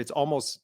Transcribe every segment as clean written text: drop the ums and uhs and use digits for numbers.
It's almost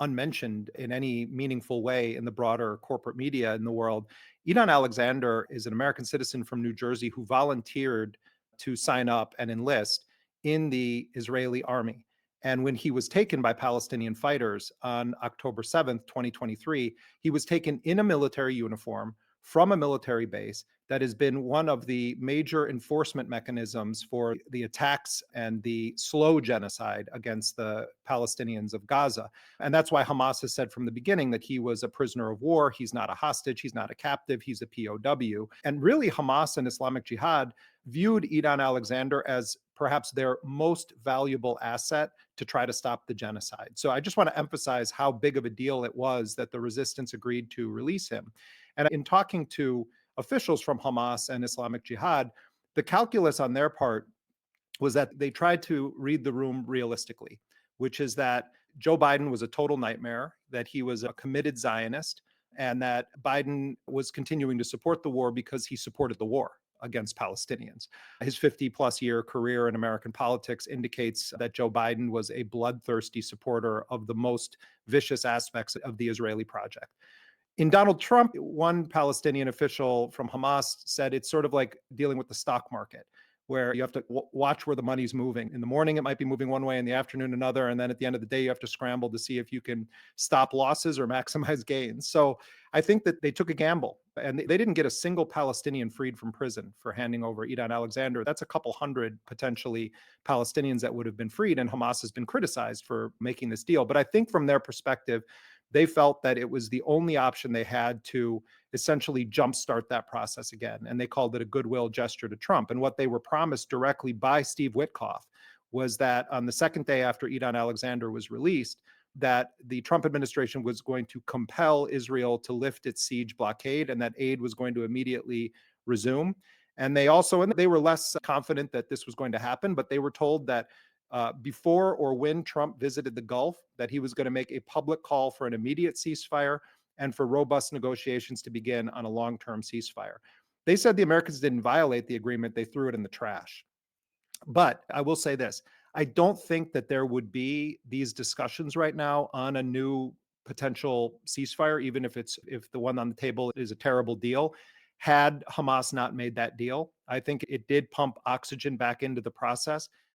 unmentioned in any meaningful way in the broader corporate media in the world. Edan Alexander is an American citizen from New Jersey who volunteered to sign up and enlist in the Israeli army. And when he was taken by Palestinian fighters on October 7th, 2023, he was taken in a military uniform from a military base that has been one of the major enforcement mechanisms for the attacks and the slow genocide against the Palestinians of Gaza. And that's why Hamas has said from the beginning that he was a prisoner of war. He's not a hostage. He's not a captive. He's a POW. And really, Hamas and Islamic Jihad viewed Edan Alexander as perhaps their most valuable asset to try to stop the genocide. So I just want to emphasize how big of a deal it was that the resistance agreed to release him. And in talking to officials from Hamas and Islamic Jihad, the calculus on their part was that they tried to read the room realistically, which is that Joe Biden was a total nightmare, that he was a committed Zionist, and that Biden was continuing to support the war because he supported the war against Palestinians. His 50-plus year career in American politics indicates that Joe Biden was a bloodthirsty supporter of the most vicious aspects of the Israeli project. In Donald Trump, one Palestinian official from Hamas said it's sort of like dealing with the stock market, where you have to watch where the money's moving. In the morning, it might be moving one way, in the afternoon, another. And then at the end of the day, you have to scramble to see if you can stop losses or maximize gains. So I think that they took a gamble, and they didn't get a single Palestinian freed from prison for handing over Edan Alexander. That's a couple hundred potentially Palestinians that would have been freed. And Hamas has been criticized for making this deal. But I think from their perspective, they felt that it was the only option they had to essentially jumpstart that process again. And they called it a goodwill gesture to Trump. And what they were promised directly by Steve Witkoff was that on the second day after Edan Alexander was released, that the Trump administration was going to compel Israel to lift its siege blockade and that aid was going to immediately resume. And they were less confident that this was going to happen, but they were told that before or when Trump visited the Gulf, that he was going to make a public call for an immediate ceasefire and for robust negotiations to begin on a long-term ceasefire. They said the Americans didn't violate the agreement. They threw it in the trash. But I will say this. I don't think that there would be these discussions right now on a new potential ceasefire, even if the one on the table is a terrible deal, had Hamas not made that deal. I think it did pump oxygen back into the process.